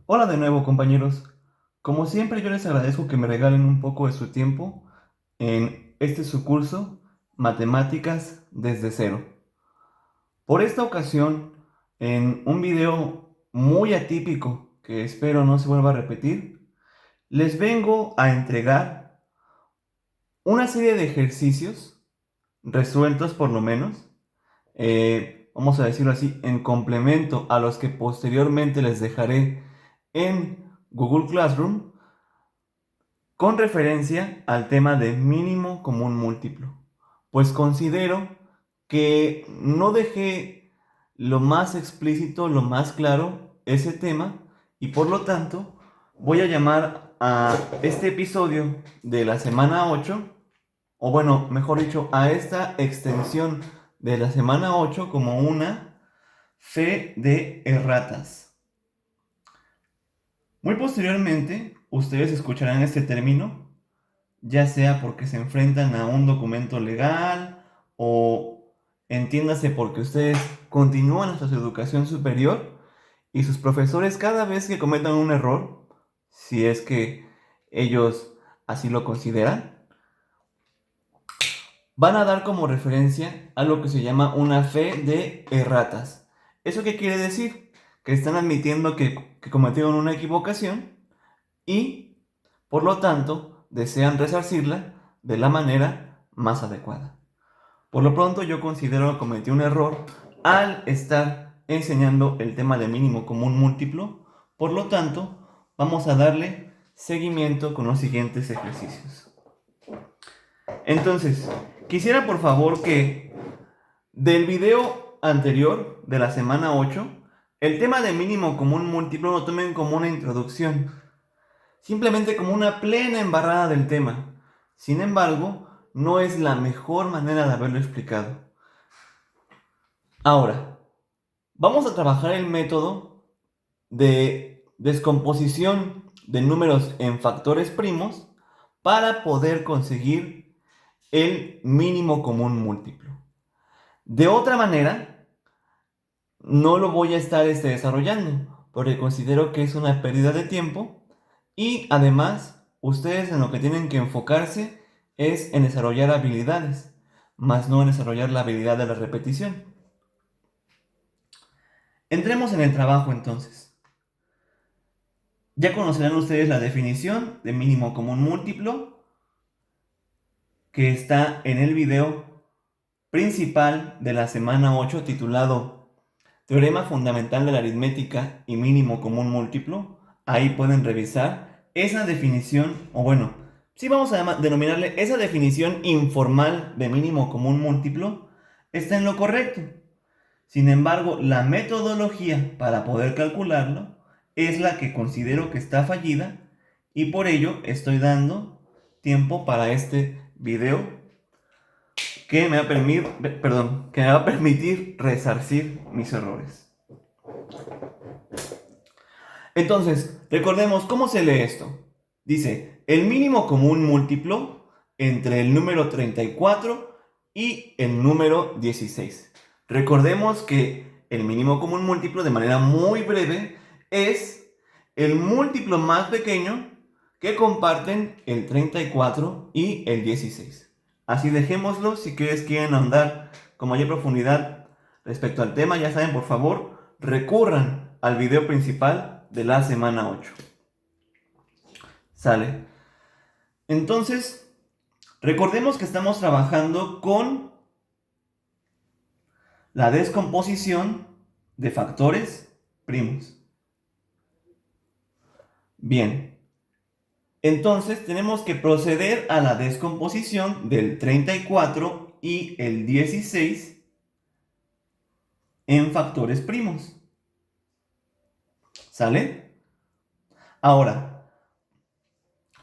Hola de nuevo, compañeros. Como siempre, yo les agradezco que me regalen un poco de su tiempo en este su curso, Matemáticas desde cero. Por esta ocasión, en un video muy atípico que espero no se vuelva a repetir, les vengo a entregar una serie de ejercicios resueltos por lo menos, vamos a decirlo así, en complemento a los que posteriormente les dejaré en Google Classroom con referencia al tema de mínimo común múltiplo, pues considero que no dejé lo más explícito, lo más claro ese tema y por lo tanto voy a llamar a este episodio de la semana 8, o bueno, mejor dicho, a esta extensión de la semana 8 como una fe de erratas. Muy posteriormente, ustedes escucharán este término ya sea porque se enfrentan a un documento legal o entiéndase porque ustedes continúan hasta su educación superior y sus profesores cada vez que cometan un error, si es que ellos así lo consideran, van a dar como referencia a lo que se llama una fe de erratas. ¿Eso qué quiere decir? Que están admitiendo que cometieron una equivocación y, por lo tanto, desean resarcirla de la manera más adecuada. Por lo pronto, yo considero que cometí un error al estar enseñando el tema de mínimo común múltiplo. Por lo tanto, vamos a darle seguimiento con los siguientes ejercicios. Entonces, quisiera por favor que del video anterior de la semana 8, el tema de mínimo común múltiplo lo tomen como una introducción, simplemente como una plena embarrada del tema. Sin embargo, no es la mejor manera de haberlo explicado. Ahora, vamos a trabajar el método de descomposición de números en factores primos para poder conseguir el mínimo común múltiplo. De otra manera, no lo voy a estar desarrollando porque considero que es una pérdida de tiempo y además ustedes en lo que tienen que enfocarse es en desarrollar habilidades, más no en desarrollar la habilidad de la repetición. Entremos en el trabajo entonces. Ya conocerán ustedes la definición de mínimo común múltiplo que está en el video principal de la semana 8 titulado Teorema fundamental de la aritmética y mínimo común múltiplo. Ahí pueden revisar esa definición, o bueno, sí vamos a denominarle esa definición informal de mínimo común múltiplo, está en lo correcto. Sin embargo, la metodología para poder calcularlo es la que considero que está fallida y por ello estoy dando tiempo para este video que me va a permitir resarcir mis errores. Entonces, recordemos cómo se lee esto. Dice, el mínimo común múltiplo entre el número 34 y el número 16. Recordemos que el mínimo común múltiplo, de manera muy breve, es el múltiplo más pequeño que comparten el 34 y el 16. Así dejémoslo. Si ustedes quieren ahondar con mayor profundidad respecto al tema, ya saben, por favor, recurran al video principal de la semana 8. ¿Sale? Entonces, recordemos que estamos trabajando con la descomposición de factores primos. Bien, entonces tenemos que proceder a la descomposición del 34 y el 16 en factores primos. ¿Sale? Ahora,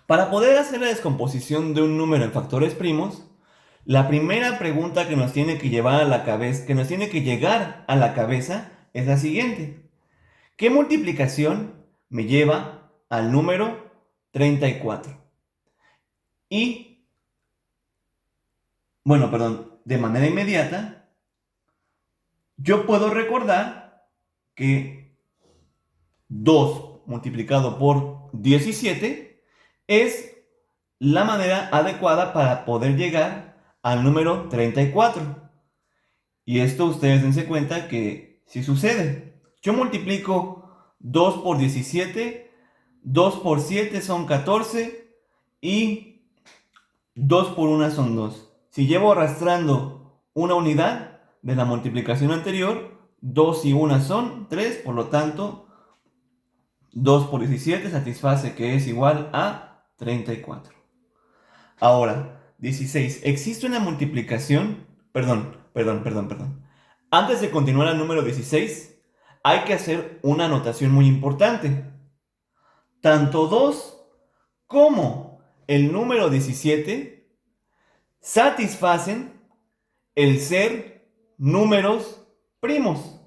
para poder hacer la descomposición de un número en factores primos, la primera pregunta que nos tiene que llevar a la cabeza, que nos tiene que llegar a la cabeza es la siguiente. ¿Qué multiplicación me lleva al número 34? Y, bueno, perdón, de manera inmediata, yo puedo recordar que 2 multiplicado por 17 es la manera adecuada para poder llegar al número 34. Y esto ustedes dense cuenta que sí sucede. Yo multiplico 2 por 17, 2 por 7 son 14 y 2 por 1 son 2. Si llevo arrastrando una unidad de la multiplicación anterior, 2 y 1 son 3, por lo tanto, 2 por 17 satisface que es igual a 34. Ahora, 16. Existe una multiplicación. Perdón. Antes de continuar al número 16, hay que hacer una anotación muy importante. Tanto 2 como el número 17 satisfacen el ser números primos.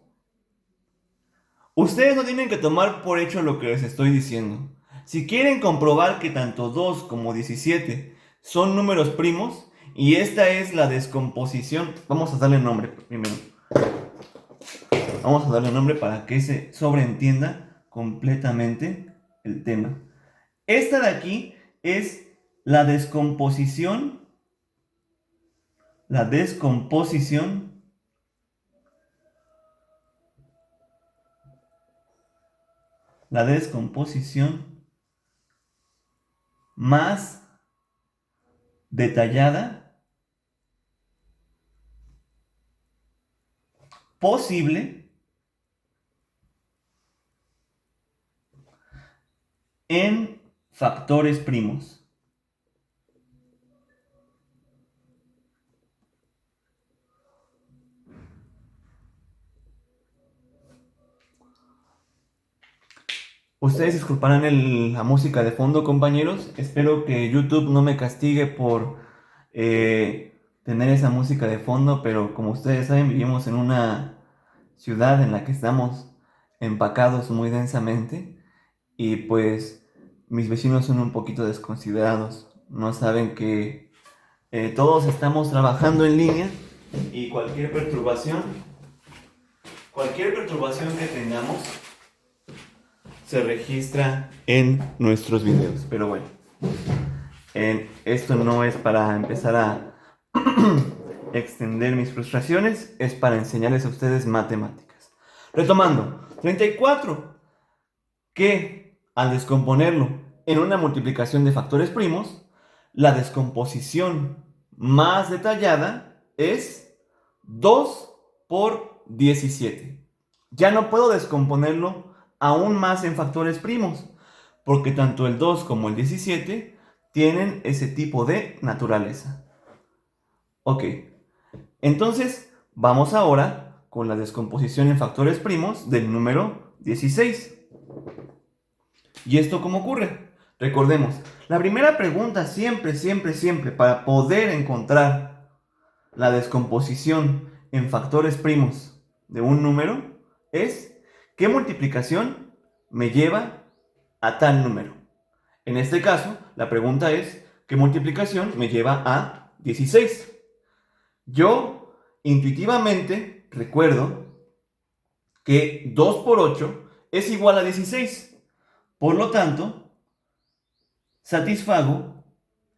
Ustedes no tienen que tomar por hecho lo que les estoy diciendo. Si quieren comprobar que tanto 2 como 17 son números primos, y esta es la descomposición, vamos a darle nombre primero. Vamos a darle nombre para que se sobreentienda completamente el tema. Esta de aquí es la descomposición más detallada posible en factores primos. Ustedes disculparán la música de fondo, compañeros. Espero que YouTube no me castigue por tener esa música de fondo, pero como ustedes saben, vivimos en una ciudad en la que estamos empacados muy densamente y pues mis vecinos son un poquito desconsiderados. No saben que todos estamos trabajando en línea y cualquier perturbación que tengamos se registra en nuestros videos. Pero bueno, esto no es para empezar a extender mis frustraciones, es para enseñarles a ustedes matemáticas. Retomando, 34, que al descomponerlo en una multiplicación de factores primos, la descomposición más detallada es 2 por 17. Ya no puedo descomponerlo aún más en factores primos, porque tanto el 2 como el 17 tienen ese tipo de naturaleza. Ok, entonces vamos ahora con la descomposición en factores primos del número 16. ¿Y esto cómo ocurre? Recordemos, la primera pregunta siempre, para poder encontrar la descomposición en factores primos de un número es ¿qué multiplicación me lleva a tal número? En este caso, la pregunta es ¿qué multiplicación me lleva a 16? Yo intuitivamente recuerdo que 2 por 8 es igual a 16. Por lo tanto, satisfago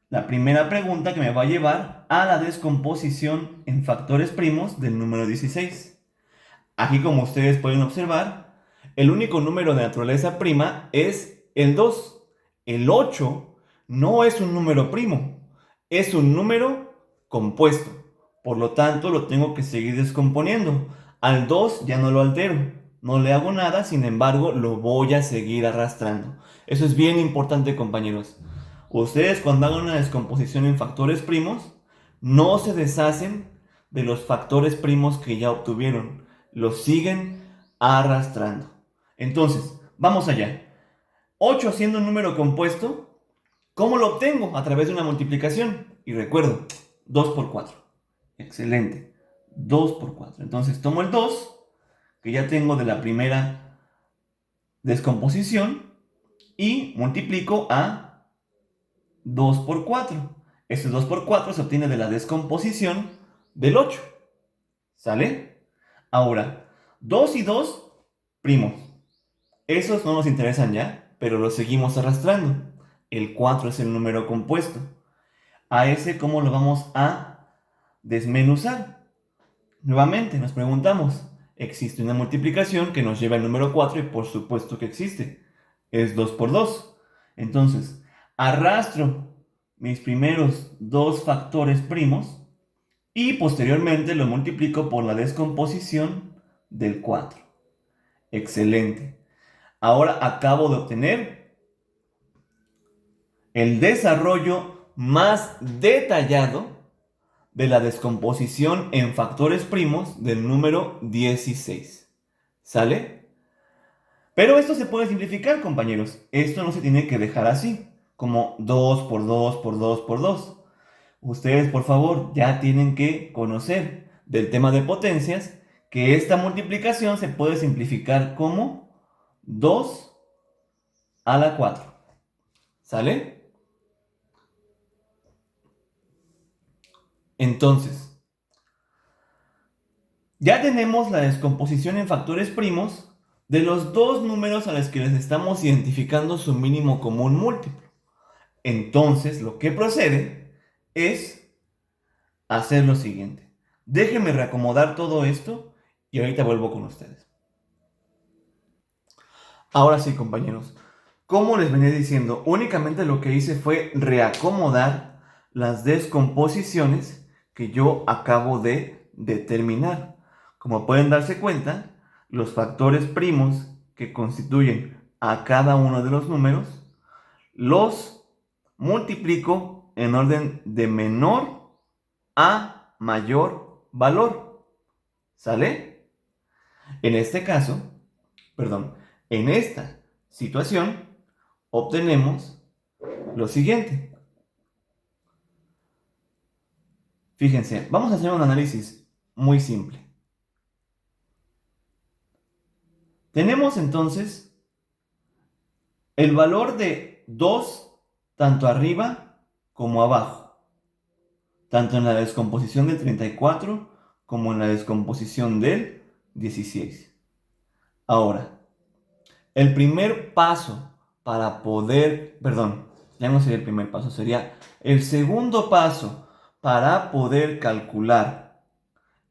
la primera pregunta que me va a llevar a la descomposición en factores primos del número 16. Aquí, como ustedes pueden observar, el único número de naturaleza prima es el 2. El 8 no es un número primo, es un número compuesto. Por lo tanto, lo tengo que seguir descomponiendo. Al 2 ya no lo altero, no le hago nada, sin embargo, lo voy a seguir arrastrando. Eso es bien importante, compañeros. Ustedes cuando hagan una descomposición en factores primos, no se deshacen de los factores primos que ya obtuvieron. Los siguen arrastrando. Entonces, vamos allá. 8 siendo un número compuesto, ¿cómo lo obtengo? A través de una multiplicación. Y recuerdo, 2 por 4. Excelente. 2 por 4. Entonces tomo el 2, que ya tengo de la primera descomposición, y multiplico a 2 por 4. Este 2 por 4 se obtiene de la descomposición del 8. ¿Sale? Ahora, 2 y 2, primos. Esos no nos interesan ya, pero los seguimos arrastrando. El 4 es el número compuesto. A ese, ¿cómo lo vamos a desmenuzar? Nuevamente nos preguntamos, ¿existe una multiplicación que nos lleva al número 4? Y por supuesto que existe. Es 2 por 2. Entonces, arrastro mis primeros dos factores primos y posteriormente lo multiplico por la descomposición del 4. Excelente. Ahora acabo de obtener el desarrollo más detallado de la descomposición en factores primos del número 16. ¿Sale? Pero esto se puede simplificar, compañeros. Esto no se tiene que dejar así, como 2 por 2 por 2 por 2. Ustedes, por favor, ya tienen que conocer del tema de potencias que esta multiplicación se puede simplificar como 2 a la 4. ¿Sale? Entonces, ya tenemos la descomposición en factores primos de los dos números a los que les estamos identificando su mínimo común múltiplo. Entonces, lo que procede es hacer lo siguiente. Déjenme reacomodar todo esto y ahorita vuelvo con ustedes. Ahora sí, compañeros. Como les venía diciendo, únicamente lo que hice fue reacomodar las descomposiciones que yo acabo de determinar. Como pueden darse cuenta, los factores primos que constituyen a cada uno de los números los multiplico en orden de menor a mayor valor. ¿Sale? En este caso, perdón, en esta situación obtenemos lo siguiente. Fíjense, vamos a hacer un análisis muy simple. Tenemos entonces el valor de 2 tanto arriba como abajo, tanto en la descomposición del 34 como en la descomposición del 16. Ahora, el primer paso para poder, perdón, ya no sería el primer paso, sería el segundo paso para poder calcular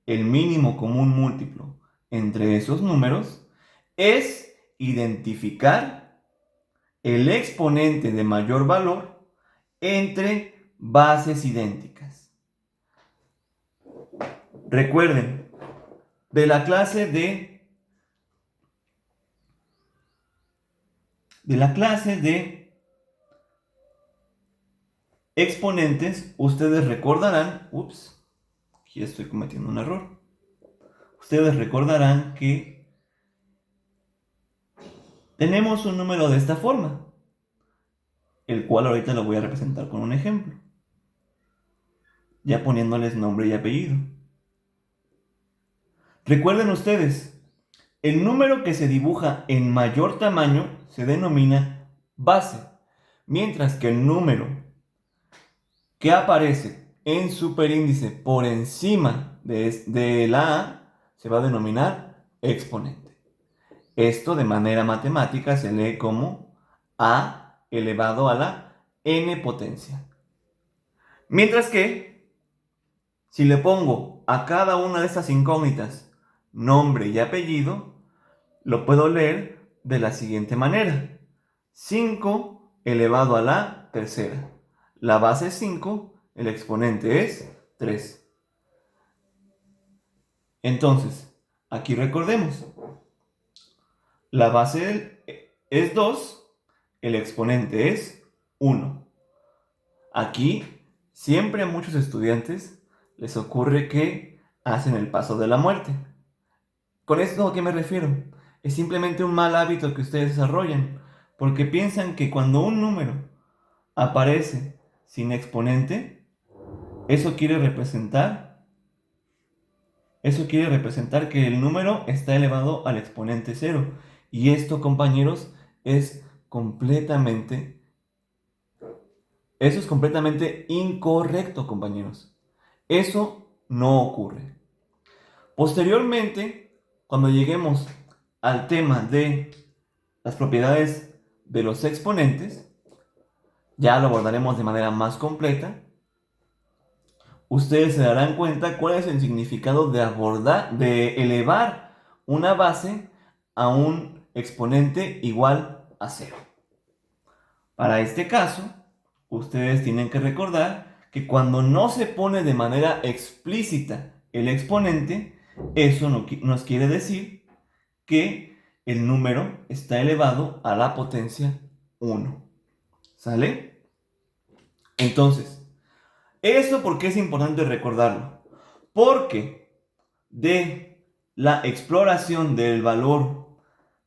el mínimo común múltiplo entre esos números es identificar el exponente de mayor valor entre bases idénticas. Recuerden, de la clase de exponentes, ustedes recordarán, aquí estoy cometiendo un error. Ustedes recordarán que tenemos un número de esta forma, el cual ahorita lo voy a representar con un ejemplo, ya poniéndoles nombre y apellido. Recuerden ustedes, el número que se dibuja en mayor tamaño se denomina base, mientras que el número que aparece en superíndice por encima de la A se va a denominar exponente. Esto de manera matemática se lee como A elevado a la n potencia. Mientras que, si le pongo a cada una de estas incógnitas nombre y apellido, lo puedo leer de la siguiente manera. 5 elevado a la tercera. La base es 5, el exponente es 3. Entonces, aquí recordemos, la base es 2, el exponente es 1. Aquí, siempre a muchos estudiantes les ocurre que hacen el paso de la muerte. ¿Con esto a qué me refiero? Es simplemente un mal hábito que ustedes desarrollan, porque piensan que cuando un número aparece sin exponente, eso quiere representar que el número está elevado al exponente 0. Y esto, compañeros, eso es completamente incorrecto, compañeros. Eso no ocurre. Posteriormente, cuando lleguemos al tema de las propiedades de los exponentes, ya lo abordaremos de manera más completa. Ustedes se darán cuenta cuál es el significado de elevar una base a un exponente igual a 0. Para este caso, ustedes tienen que recordar que cuando no se pone de manera explícita el exponente, eso nos quiere decir que el número está elevado a la potencia 1. ¿Sale? Entonces, ¿esto por qué es importante recordarlo? Porque de la exploración del valor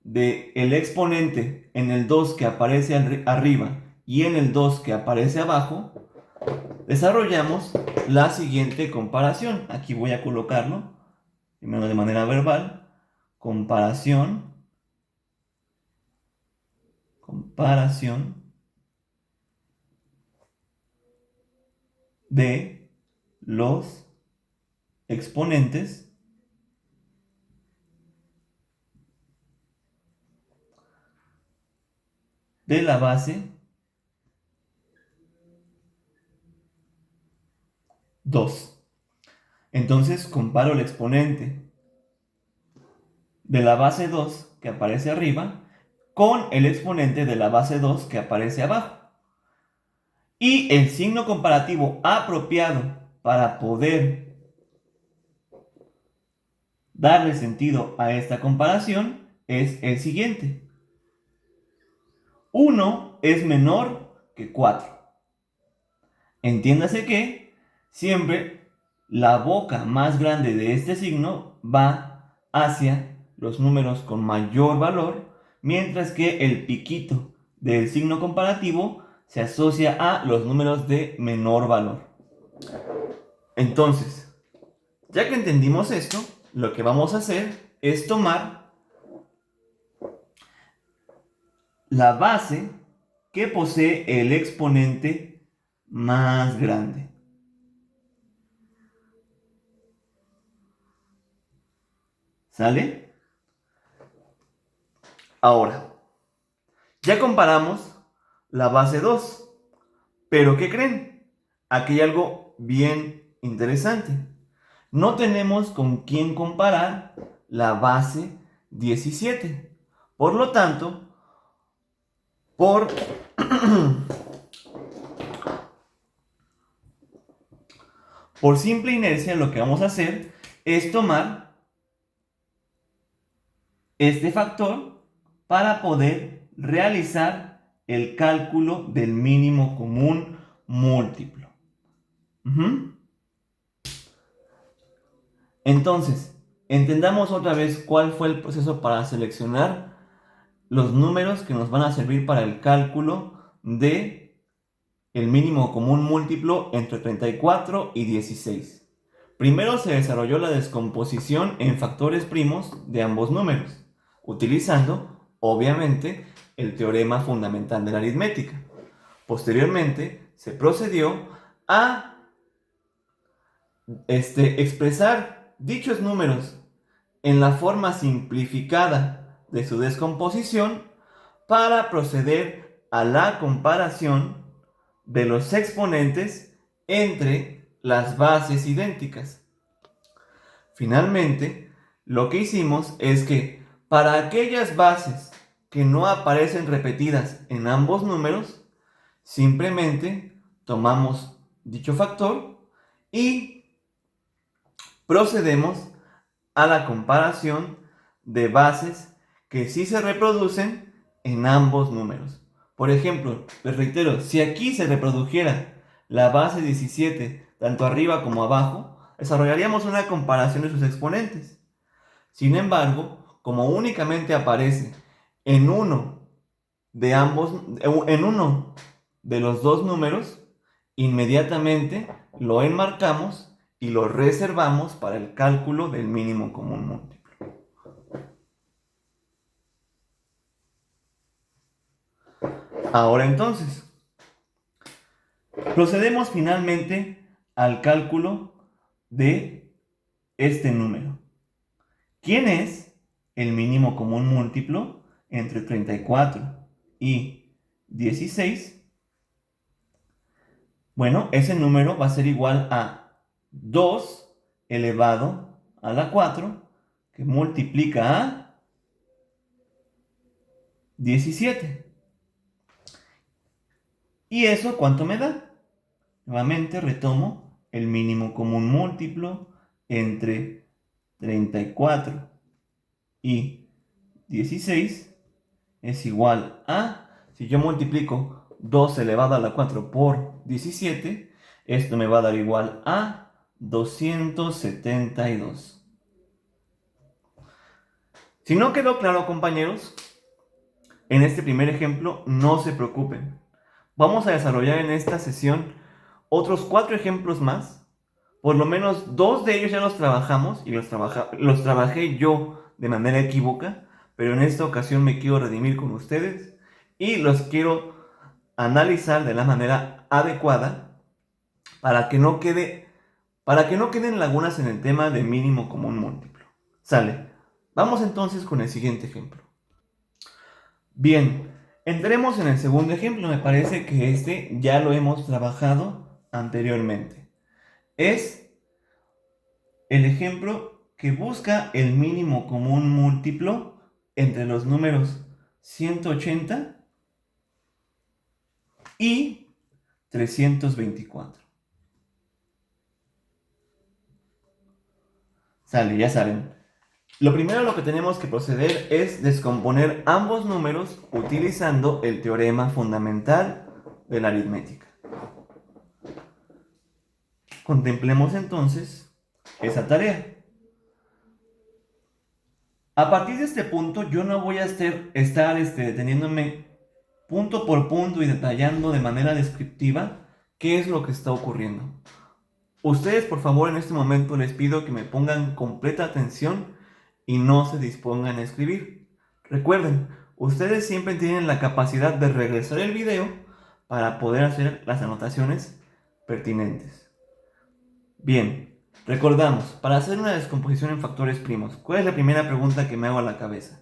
del exponente en el 2 que aparece arriba y en el 2 que aparece abajo, desarrollamos la siguiente comparación. Aquí voy a colocarlo, primero de manera verbal, comparación de los exponentes de la base 2. Entonces comparo el exponente de la base 2 que aparece arriba con el exponente de la base 2 que aparece abajo. Y el signo comparativo apropiado para poder darle sentido a esta comparación es el siguiente. 1 es menor que 4. Entiéndase que siempre la boca más grande de este signo va hacia los números con mayor valor, mientras que el piquito del signo comparativo se asocia a los números de menor valor. Entonces, ya que entendimos esto, lo que vamos a hacer es tomar la base que posee el exponente más grande. ¿Sale? Ahora, ya comparamos la base 2, pero ¿qué creen? Aquí hay algo bien interesante. No tenemos con quién comparar la base 17. Por lo tanto, por simple inercia, lo que vamos a hacer es tomar este factor para poder realizar el cálculo del mínimo común múltiplo. Entonces, entendamos otra vez cuál fue el proceso para seleccionar los números que nos van a servir para el cálculo de el mínimo común múltiplo entre 34 y 16. Primero se desarrolló la descomposición en factores primos de ambos números, utilizando, obviamente, el teorema fundamental de la aritmética. Posteriormente, se procedió a expresar dichos números en la forma simplificada de su descomposición para proceder a la comparación de los exponentes entre las bases idénticas. Finalmente, lo que hicimos es que para aquellas bases que no aparecen repetidas en ambos números, simplemente tomamos dicho factor y procedemos a la comparación de bases que sí se reproducen en ambos números. Por ejemplo, les reitero, si aquí se reprodujera la base 17 tanto arriba como abajo, desarrollaríamos una comparación de sus exponentes. Sin embargo, como únicamente aparece en uno de los dos números, inmediatamente lo enmarcamos y lo reservamos para el cálculo del mínimo común múltiplo. Ahora entonces, procedemos finalmente al cálculo de este número. ¿Quién es el mínimo común múltiplo entre 34 y 16, bueno, ese número va a ser igual a 2 elevado a la 4, que multiplica a 17. ¿Y eso cuánto me da? Nuevamente retomo el mínimo común múltiplo entre 34 y 16 es igual a, si yo multiplico 2 elevado a la 4 por 17, esto me va a dar igual a 272. Si no quedó claro, compañeros, en este primer ejemplo no se preocupen. Vamos a desarrollar en esta sesión otros 4 ejemplos más. Por lo menos 2 de ellos ya los trabajamos y los trabajé yo de manera equívoca, pero en esta ocasión me quiero redimir con ustedes y los quiero analizar de la manera adecuada para que no queden lagunas en el tema de mínimo común múltiplo. Sale. Vamos entonces con el siguiente ejemplo. Bien, entremos en el segundo ejemplo. Me parece que este ya lo hemos trabajado anteriormente. Es el ejemplo que busca el mínimo común múltiplo entre los números 180 y 324. Sale, ya saben. Lo primero a lo que tenemos que proceder es descomponer ambos números utilizando el teorema fundamental de la aritmética. Contemplemos entonces esa tarea. A partir de este punto, yo no voy a estar deteniéndome punto por punto y detallando de manera descriptiva qué es lo que está ocurriendo. Ustedes, por favor, en este momento les pido que me pongan completa atención y no se dispongan a escribir. Recuerden, ustedes siempre tienen la capacidad de regresar el video para poder hacer las anotaciones pertinentes. Bien, recordamos, para hacer una descomposición en factores primos, ¿cuál es la primera pregunta que me hago a la cabeza?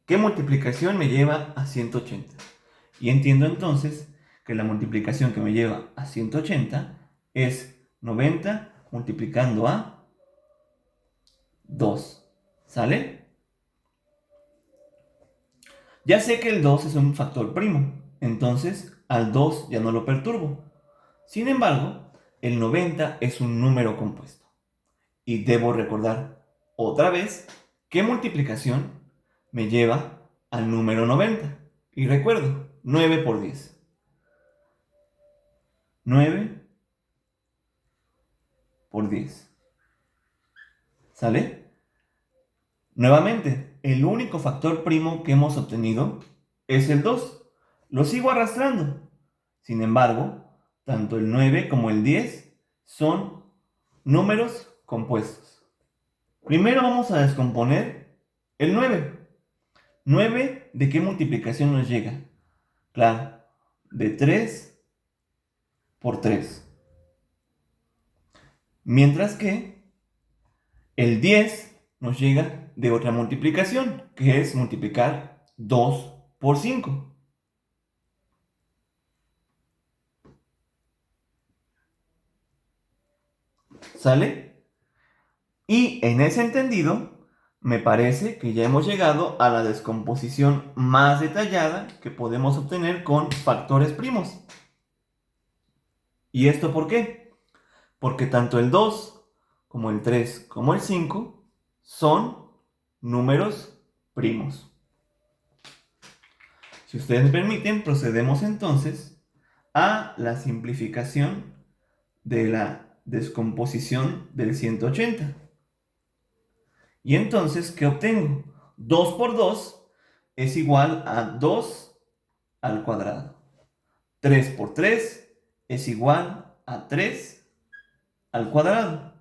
¿Qué multiplicación me lleva a 180? Y entiendo entonces que la multiplicación que me lleva a 180 es 90 multiplicando a 2. ¿Sale? Ya sé que el 2 es un factor primo, entonces al 2 ya no lo perturbo. Sin embargo, el 90 es un número compuesto. Y debo recordar otra vez qué multiplicación me lleva al número 90. Y recuerdo, 9 por 10. 9 por 10. ¿Sale? Nuevamente, el único factor primo que hemos obtenido es el 2. Lo sigo arrastrando. Sin embargo, tanto el 9 como el 10 son números compuestos. Primero vamos a descomponer el 9. 9, ¿de qué multiplicación nos llega? Claro, de 3 por 3. Mientras que el 10 nos llega de otra multiplicación, que es multiplicar 2 por 5. ¿Sale? Y en ese entendido, me parece que ya hemos llegado a la descomposición más detallada que podemos obtener con factores primos. ¿Y esto por qué? Porque tanto el 2 como el 3 como el 5 son números primos. Si ustedes me permiten, procedemos entonces a la simplificación de la descomposición del 180. Y entonces, ¿qué obtengo? 2 por 2 es igual a 2 al cuadrado. 3 por 3 es igual a 3 al cuadrado.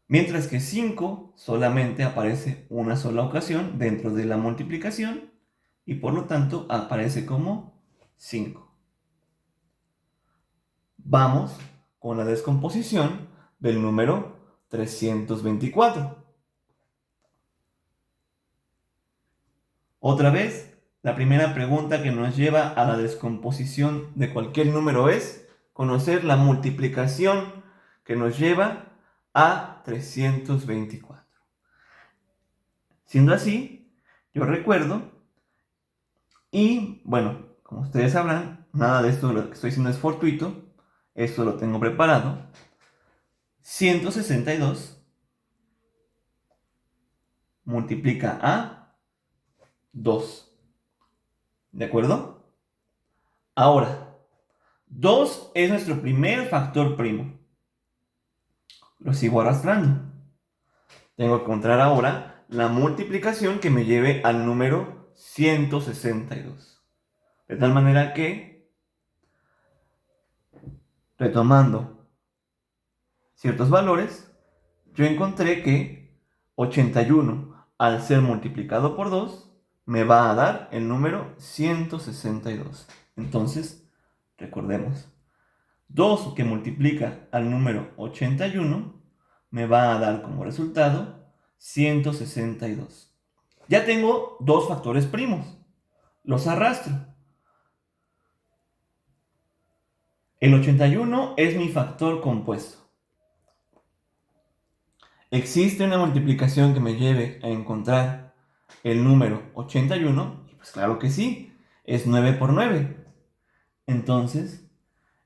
Mientras que 5 solamente aparece una sola ocasión dentro de la multiplicación y por lo tanto aparece como 5. Vamos con la descomposición del número 324. Otra vez, la primera pregunta que nos lleva a la descomposición de cualquier número es conocer la multiplicación que nos lleva a 324. Siendo así, yo recuerdo, y bueno, como ustedes sabrán, nada de esto lo que estoy diciendo es fortuito, esto lo tengo preparado. 162 multiplica a 2. ¿De acuerdo? Ahora, 2 es nuestro primer factor primo. Lo sigo arrastrando. Tengo que encontrar ahora la multiplicación que me lleve al número 162. De tal manera que, retomando ciertos valores, yo encontré que 81 al ser multiplicado por 2 me va a dar el número 162. Entonces, recordemos, 2 que multiplica al número 81 me va a dar como resultado 162. Ya tengo dos factores primos. Los arrastro. El 81 es mi factor compuesto. ¿Existe una multiplicación que me lleve a encontrar el número 81? Pues claro que sí. Es 9 por 9. Entonces,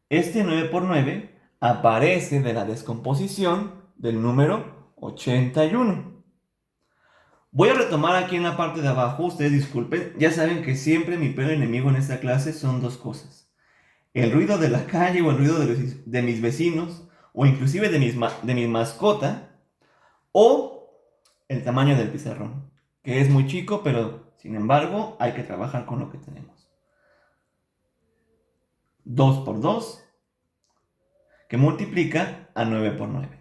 este 9 por 9 aparece de la descomposición del número 81. Voy a retomar aquí en la parte de abajo, ustedes disculpen, ya saben que siempre mi peor enemigo en esta clase son dos cosas. El ruido de la calle o el ruido de mis vecinos o inclusive de mi mascota o el tamaño del pizarrón, que es muy chico, pero sin embargo hay que trabajar con lo que tenemos. 2 por 2, que multiplica a 9 por 9.